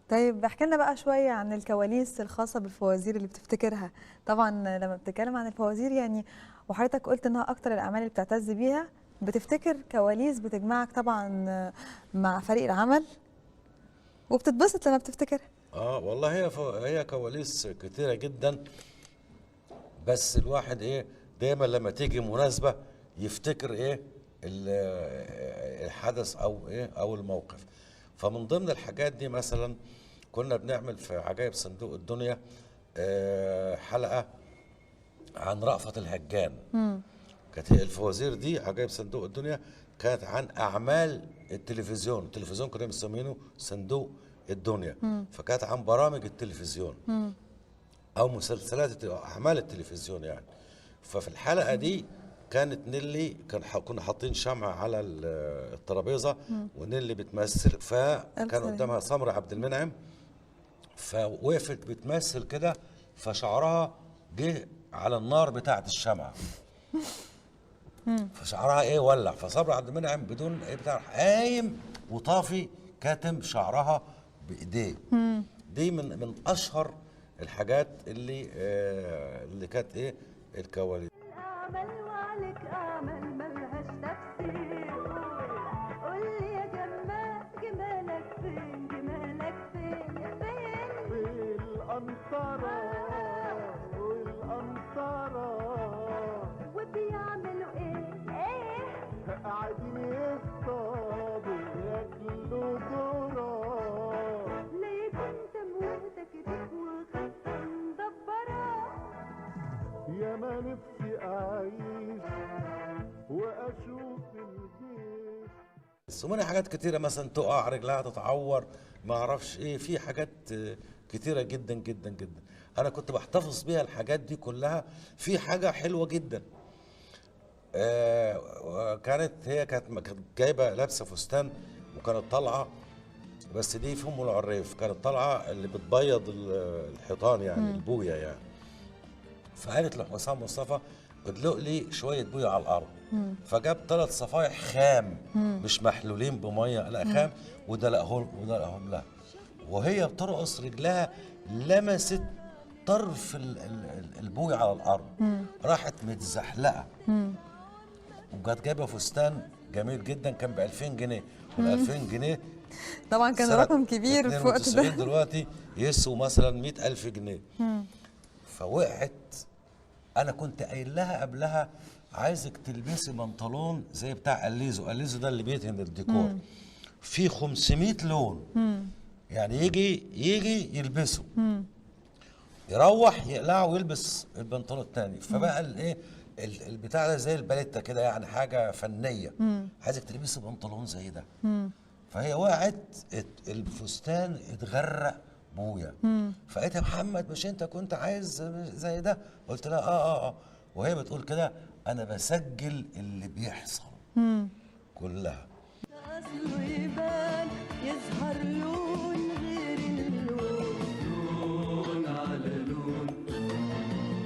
طيب احكي لنا بقى شوية عن الكواليس الخاصة بالفوازير اللي بتفتكرها. طبعا لما بتتكلم عن الفوازير يعني، وحضرتك قلت انها اكتر الاعمال اللي بتعتز بيها، بتفتكر كواليس بتجمعك طبعا مع فريق العمل، وبتتبسط لما بتفتكرها. والله هي كواليس كتيرة جدا. بس الواحد دايما لما تيجي مناسبة يفتكر الحدث او الموقف. فمن ضمن الحاجات دي مثلا كنا بنعمل في عجائب صندوق الدنيا حلقة عن رأفت الهجان. كانت هي الفوازير دي عجائب صندوق الدنيا كانت عن أعمال التلفزيون كنا مسمينه صندوق الدنيا. فكانت عن برامج التلفزيون او مسلسلات اعمال التلفزيون يعني. ففي الحلقه دي كانت نيلي كنا حاطين شمع على الترابيزه، ونيلي بتمثل، ألف فكان سلامة. قدامها سمرة عبد المنعم، فوقفت بتمثل كده، فشعرها جه على النار بتاعه الشمعة، فشعرها ولع، فصبري عبد المنعم بدون بتاع قايم وطافي كاتم شعرها بايديه. دي من اشهر الحاجات اللي كانت الكواليس. أعمل وعليك أعمل ملهاش تفسير. قول لي يا جمال جمالك فين، جمالك فين يا فين؟ في الأنطرة والأنطرة وبيعملوا إيه؟ قاعدين يصطادوا ياكلوا ذرة. ليه كنت موتك ديك وخطة مدبرة؟ يا ما نفسي أعيش وأشوف الجيش. بس ومنها حاجات كتيرة، مثلا تقع رجلها تتعور، ما اعرفش في حاجات كتيرة جدا جدا جدا. انا كنت بحتفظ بيها الحاجات دي كلها. في حاجة حلوة جدا، كانت جايبة لابسة فستان وكانت طالعة، بس دي في ام العريف، كانت طالعة اللي بتبيض الحيطان يعني البوية يعني. فقالت لحسام مصطفى ادلق لي شويه بويه على الارض. فجاب 3 صفايح خام، مش محلولين بميه، لا خام، ودلقهم لها، وهي بترقص رجلها لمست طرف البويه على الارض، راحت متزحلقه. وكانت جايبه فستان جميل جدا كان ب 2000 جنيه، وال 2000 جنيه طبعا كان سنة رقم كبير في الوقت 92 ده. دلوقتي يسوا مثلا 100,000 جنيه. فوقعت. انا كنت قايل لها قبلها عايزك تلبسي بنطلون زي بتاع اليزو ده اللي بيدهن الديكور، في 500 لون، يعني يجي يلبسه، يروح يقلعه ويلبس البنطلون التاني. فبقى البتاع ده زي الباليتا كده، يعني حاجه فنيه، عايزك تلبسي بنطلون زي ده. فهي وقعت، الفستان اتغرق بويا. فقالت يا محمد مش انت كنت عايز زي ده؟ قلت لها وهي بتقول كده انا بسجل اللي بيحصل كلها. أصله يبان يظهر لون غير اللون.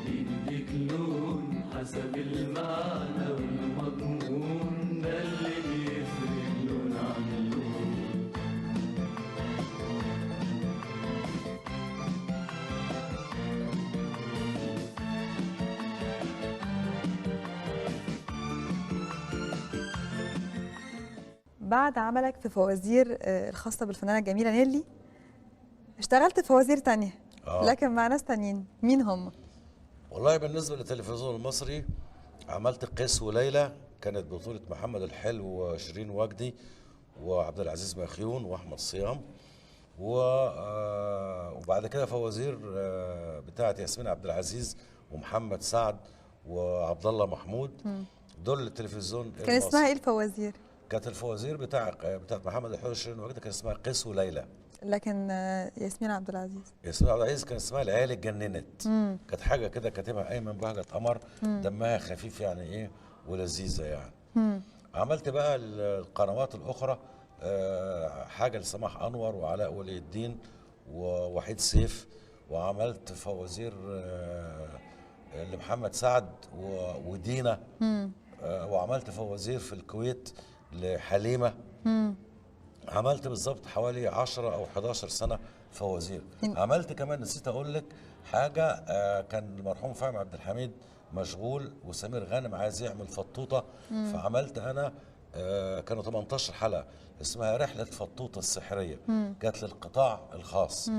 يديك لون حسب المعنى والمضمون، ده اللي بيفرق لون عن لون. بعد عملك في فوازير الخاصة بالفنانة الجميلة نيلي، اشتغلت في فوازير تانية لكن مع ناس تانيين. مين هم؟ والله بالنسبه للتلفزيون المصري عملت قيس وليلى، كانت بطوله محمد الحلو وشيرين وجدي وعبد العزيز مخيون واحمد صيام، وبعد كده فوازير بتاعت ياسمين عبد العزيز ومحمد سعد وعبد الله محمود. دول التلفزيون كان اسمها المصري. ايه الفوازير؟ كانت الفوازير بتاعت محمد الحلو وشيرين وجدي كان اسمها قيس وليلى. لكن ياسمين عبد العزيز. ياسمين عبد العزيز كان اسمها العيال اتجننت. كانت حاجه كده كاتبها ايمن بهجت قمر، دمها خفيف يعني ولذيذه يعني. عملت بقى القنوات الاخرى حاجه لسماح انور وعلاء ولي الدين ووحيد سيف، وعملت فوازير لمحمد سعد ودينا، وعملت فوازير في الكويت لحليمه. عملت بالظبط حوالي 10 او 11 سنه فوازير. عملت كمان، نسيت اقول لك حاجه، كان المرحوم فهمي عبد الحميد مشغول وسمير غانم عايز يعمل فطوطه، فعملت انا كانوا 18 حلقه اسمها رحله فطوطه السحريه، جات للقطاع الخاص.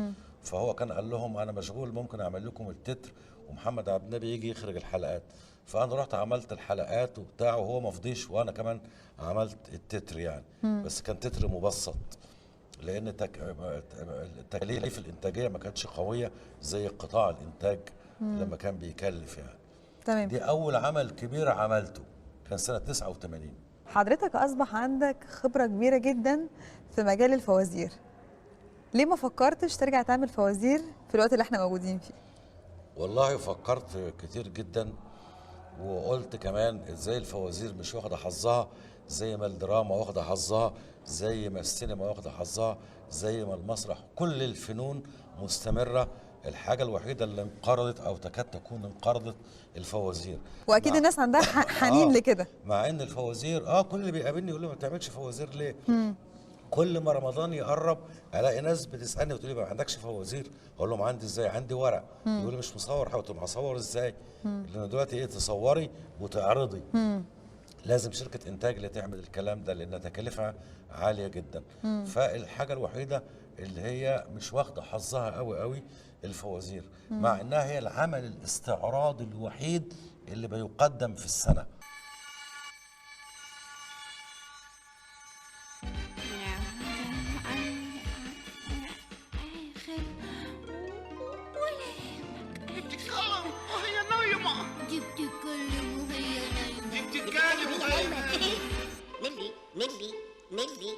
فهو كان قال لهم انا مشغول، ممكن اعمل لكم التتر ومحمد عبد النبي يجي يخرج الحلقات. فانا رحت عملت الحلقات وبتاع، وهو ما فضيش، وانا كمان عملت التتر يعني. بس كان تتر مبسط، لان التكاليف الانتاجيه ما كانتش قويه زي قطاع الانتاج لما كان بيكلف يعني. تمام. دي اول عمل كبير عملته، كان سنه 89. حضرتك اصبح عندك خبره كبيره جدا في مجال الفوازير، ليه ما فكرتش ترجع تعمل فوازير في الوقت اللي احنا موجودين فيه؟ والله فكرت كتير جدا، وقلت كمان ازاي الفوازير مش واخده حظها زي ما الدراما واخده حظها، زي ما السينما واخده حظها، زي ما المسرح. كل الفنون مستمره، الحاجه الوحيده اللي انقرضت او تكاد تكون انقرضت الفوازير. واكيد الناس عندها حنين لكده. مع ان الفوازير كل اللي بيقابلني يقول لي ما بتعملش فوازير ليه؟ كل ما رمضان يقرب الاقي ناس بتسالني وتقول لي ما عندكش فوازير؟ اقول لهم عندي ازاي؟ عندي ورق. يقول لي مش مصور. قلت لهم هصور ازاي؟ لان دلوقتي تصوري وتعرضي. لازم شركه انتاج اللي تعمل الكلام ده، لان تكاليفها عاليه جدا. فالحاجه الوحيده اللي هي مش واخده حظها قوي قوي الفوازير، مع انها هي العمل الاستعراضي الوحيد اللي بيقدم في السنه. نيلي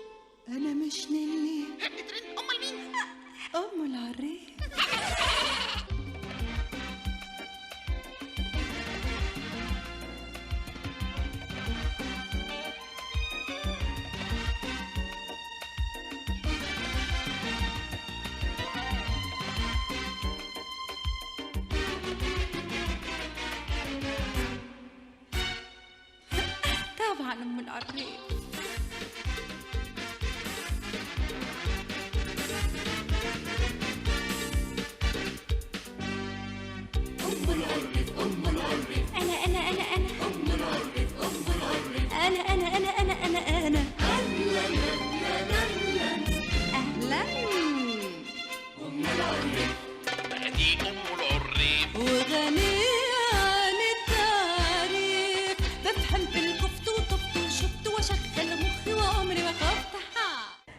انا مش نيلي. امال مين؟ ام العريف. طبعا ام العريف.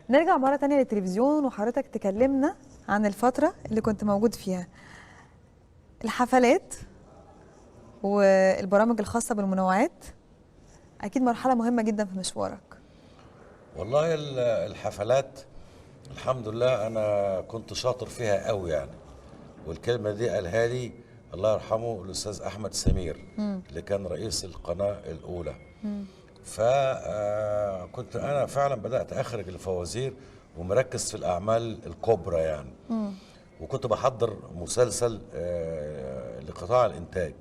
نرجع مرة تانية للتلفزيون، وحضرتك تكلمنا عن الفترة اللي كنت موجود فيها، الحفلات والبرامج الخاصة بالمنوعات، أكيد مرحلة مهمة جدا في مشوارك. والله الحفلات الحمد لله أنا كنت شاطر فيها قوي يعني، والكلمة دي قالها لي الله يرحمه الأستاذ أحمد سمير اللي كان رئيس القناة الأولى. فكنت أنا فعلا بدأت أخرج الفوازير ومركز في الأعمال الكبرى يعني. وكنت بحضر مسلسل لقطاع الإنتاج.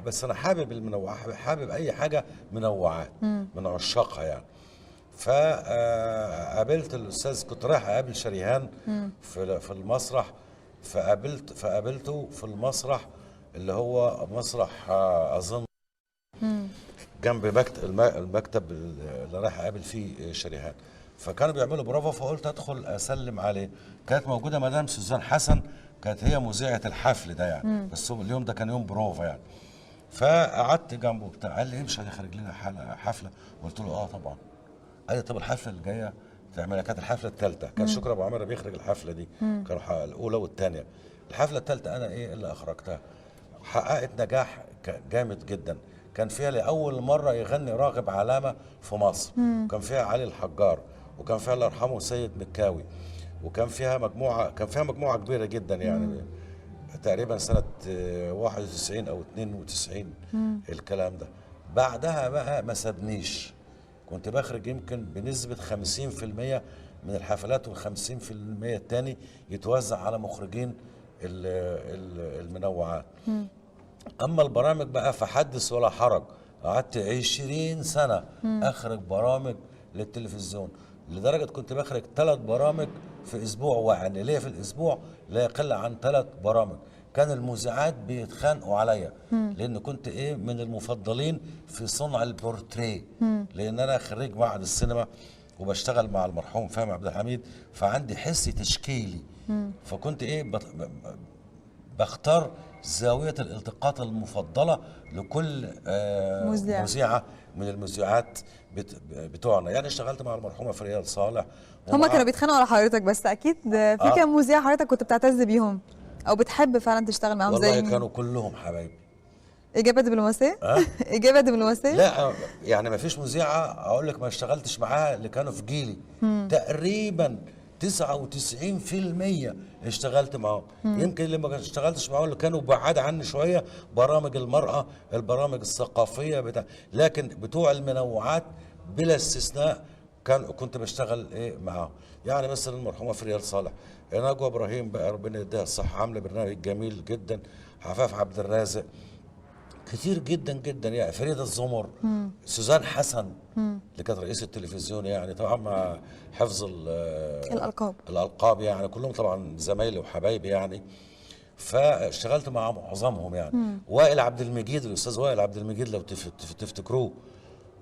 بس أنا حابب المنوعات، حابب أي حاجة منوعات من عشاقها يعني. فقابلت الأستاذ، كنت رايح أقابل شريهان في المسرح، فقابلته في المسرح اللي هو مسرح أظن جنب المكتب اللي رايح اقابل فيه شريهان. فكانوا بيعملوا بروفا، فقلت ادخل اسلم عليه. كانت موجوده مدام سوزان حسن، كانت هي مذيعه الحفل ده يعني. بس اليوم ده كان يوم بروفا يعني. فقعدت جنبه بتاع، قال لي امشي هنخرج لنا حفله. قلت له طبعا. قال لي طب الحفله اللي جايه تعملها، كانت الحفله الثالثه، كان شكري ابو عمرو بيخرج الحفله دي. كانوا الاولى والثانيه. الحفله الثالثه انا اللي اخرجتها، حققت نجاح جامد جدا. كان فيها لأول مرة يغني راغب علامة في مصر، وكان فيها علي الحجار، وكان فيها الله يرحمه سيد مكاوي، وكان فيها مجموعة كبيرة جدا يعني. تقريبا سنة 91 أو 92 الكلام ده. بعدها بقى ما سابنيش، كنت بخرج يمكن بنسبة 50% من الحفلات، وال50% التاني يتوزع على مخرجين المنوعات. أما البرامج بقى فحدث ولا حرج، قعدت 20 سنة أخرج برامج للتلفزيون، لدرجه كنت بخرج 3 برامج في اسبوع واحد، يعني ليا في الاسبوع لا يقل عن 3 برامج. كان المذيعات بيتخانقوا عليا لان كنت ايه من المفضلين في صنع البورتريه، لان انا خريج معهد السينما وبشتغل مع المرحوم فهمي عبد الحميد، فعندي حس تشكيلي. فكنت ايه بختار زاويه الالتقاط المفضله لكل مذيعه من المذيعات بتوعنا. يعني اشتغلت مع المرحومه فريال صالح. هما كانوا بيتخانقوا على حضرتك، بس اكيد في كام مذيع حضرتك كنت بتعتز بيهم او بتحب فعلا تشتغل معاهم؟ والله زي مين؟ كانوا كلهم حبايبي. اجابه دبلوماسيه؟ اجابه دبلوماسيه؟ لا يعني ما فيش مذيعه اقول لك ما اشتغلتش معاها اللي كانوا في جيلي. تقريبا 99% اشتغلت معاهم. يمكن اللي ما اشتغلتش معاهم اللي كانوا بعاد عني شويه برامج المراه، البرامج الثقافيه لكن بتوع المنوعات بلا استثناء كنت بشتغل ايه معاهم. يعني مثلا المرحومه فريال صالح، نجوى ابراهيم بقى ربنا يديها الصحه عامله برنامج جميل جدا، عفاف عبد الرازق، كتير جدا جدا يعني، فريده الزمر، سوزان حسن اللي كانت رئيسه التلفزيون، يعني طبعا مع حفظ الالقاب يعني كلهم طبعا زمايلي وحبايبي يعني. فاشتغلت مع معظمهم يعني. وائل عبد المجيد، الاستاذ وائل عبد المجيد لو تفتكروه،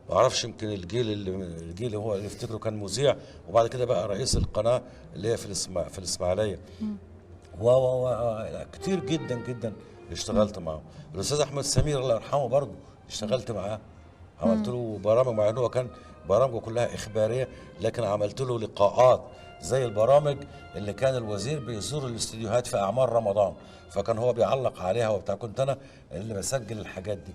ما اعرفش يمكن الجيل اللي هو اللي يفتكره كان مذيع وبعد كده بقى رئيس القناه اللي هي في الاسماعيليه. كتير جدا جدا اشتغلت معاه. الاستاذ احمد سمير الله يرحمه برضه اشتغلت معاه، عملت له برامج، مع انه كان برامجه كلها اخباريه لكن عملت له لقاءات زي البرامج اللي كان الوزير بيزور الاستديوهات في اعمال رمضان، فكان هو بيعلق عليها وبتاع، كنت انا اللي بسجل الحاجات دي.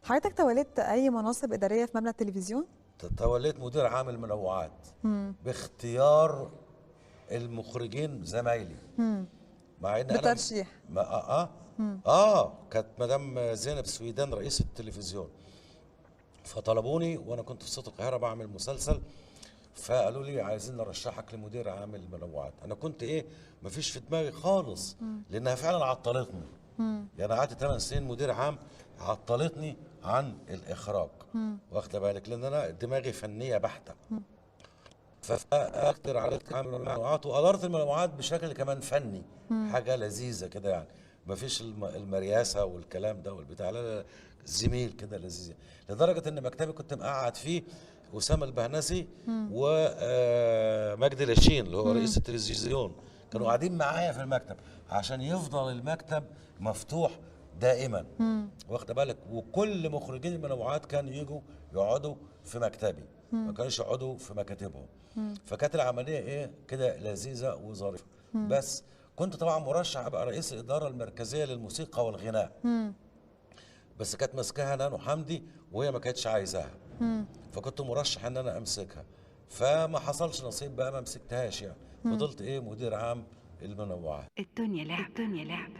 حضرتك توليت اي مناصب اداريه في مبنى التلفزيون؟ توليت مدير عام المنوعات باختيار المخرجين زمايلي، مع ان بترشيح كانت مدام زينب سويدان رئيس التلفزيون، فطلبوني وانا كنت في صوت القاهره بعمل مسلسل، فقالوا لي عايزين نرشحك لمدير عام المنوعات. انا كنت ايه مفيش في دماغي خالص لانها فعلا عطلتني. يعني قعدت 8 سنين مدير عام، عطلتني عن الاخراج، واخده بالك، لان انا دماغي فنيه بحته. فاقدر على عامل المنوعات واداره المنوعات بشكل كمان فني، حاجه لذيذه كده يعني، مفيش المرياسه والكلام ده والبتاع، لا زميل كده لذيذ، لدرجه ان مكتبي كنت مقعد فيه اسامه البهنسي ومجدي لاشين اللي هو رئيس التلفزيون، كانوا قاعدين معايا في المكتب عشان يفضل المكتب مفتوح دائما، واخد بالك. وكل مخرجين المنوعات كانوا يجوا يقعدوا في مكتبي، ما كانوش يقعدوا في مكاتبهم. فكانت العمليه ايه كده لذيذه وظريفه. بس كنت طبعا مرشح ابقى رئيس الاداره المركزيه للموسيقى والغناء، بس كانت ماسكاها نانو حمدي وهي ما كانتش عايزاها، فكنت مرشح ان انا امسكها، فما حصلش نصيب بقى، ما مسكتهاش يعني، فضلت ايه مدير عام المنوعات. الدنيا لعب، الدنيا لعب.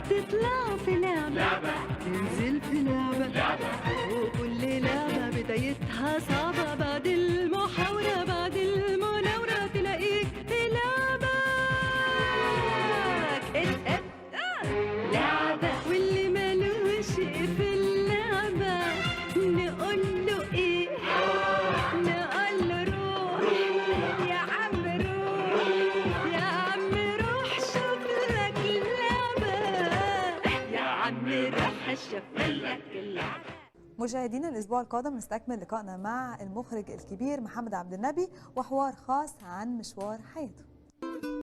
تطلع في لعبة تنزل في لعبة وكل لعبة بدايتها صعبة، بعد المحاورة بعد المناورة تلاقيك في لعبة لعبة، واللي مالوش في اللعبة له ايه نقول له روح يا عم روح يا عم روح شوف لك لعبة يا عم روح شوف لك لعبة. مشاهدينا الاسبوع القادم نستكمل لقائنا مع المخرج الكبير محمد عبد النبي وحوار خاص عن مشوار حياته.